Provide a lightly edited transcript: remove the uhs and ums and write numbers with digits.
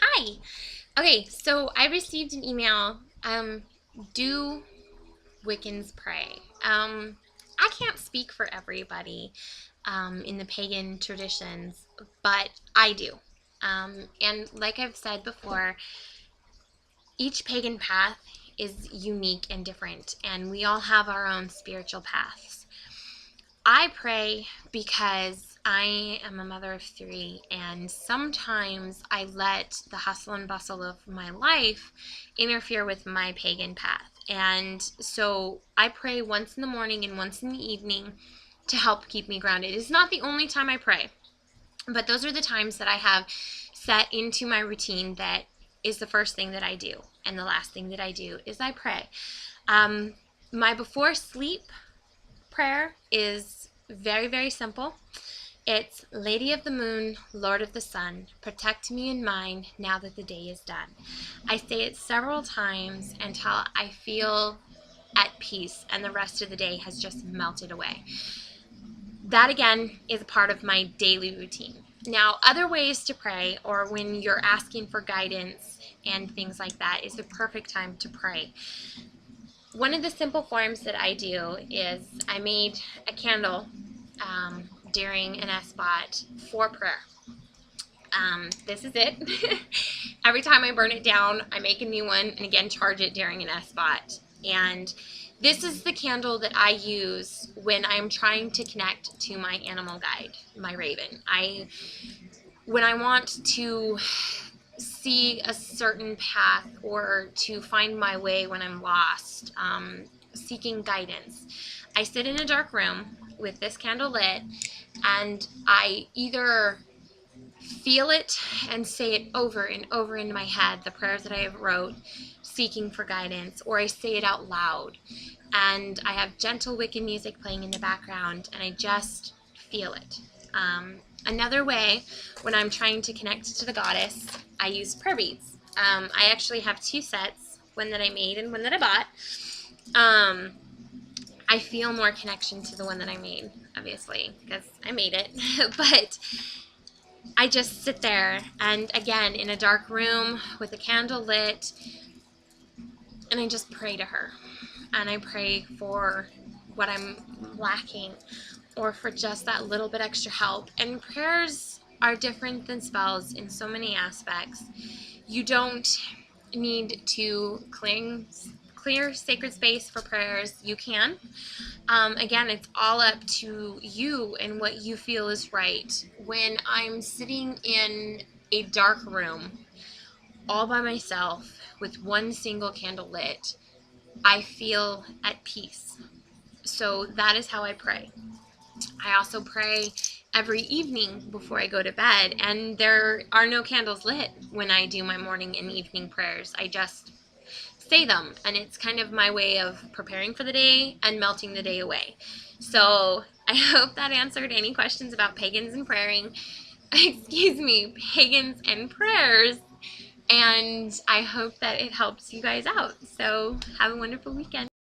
Hi. Okay, so I received an email. Do Wiccans pray? I can't speak for everybody in the pagan traditions, but I do. And like I've said before, each pagan path is unique and different, and we all have our own spiritual paths. I pray because I am a mother of three, and sometimes I let the hustle and bustle of my life interfere with my pagan path. And so I pray once in the morning and once in the evening to help keep me grounded. It's not the only time I pray, but those are the times that I have set into my routine that is the first thing that I do. And the last thing that I do is I pray. Um, my before sleep prayer is very, very simple. It's Lady of the Moon, Lord of the Sun, protect me and mine now that the day is done. I say it several times until I feel at peace and the rest of the day has just melted away. That again is part of my daily routine. Now, other ways to pray, or when you're asking for guidance and things like that, is the perfect time to pray. One of the simple forms that I do is I made a candle during an S-spot for prayer. This is it. Every time I burn it down, I make a new one and again charge it during an S-spot. And this is the candle that I use when I'm trying to connect to my animal guide, my raven. When I want to see a certain path or to find my way when I'm lost, seeking guidance, I sit in a dark room with this candle lit, and I either feel it and say it over and over in my head, the prayers that I have wrote, seeking for guidance, or I say it out loud. And I have gentle Wiccan music playing in the background, and I just feel it. Another way, when I'm trying to connect to the goddess, I use prayer beads. I actually have two sets, one that I made and one that I bought. I feel more connection to the one that I made, obviously, because I made it. But I just sit there, and again, in a dark room with a candle lit, and I just pray to her. And I pray for what I'm lacking, or for just that little bit extra help. And prayers are different than spells in so many aspects. You don't need to clear sacred space for prayers. You can. Again, it's all up to you and what you feel is right. When I'm sitting in a dark room all by myself with one single candle lit, I feel at peace. So that is how I pray. I also pray every evening before I go to bed, and there are no candles lit when I do my morning and evening prayers. I just say them, and it's kind of my way of preparing for the day and melting the day away. So I hope that answered any questions about pagans and praying. Excuse me, pagans and prayers. And I hope that it helps you guys out. So have a wonderful weekend.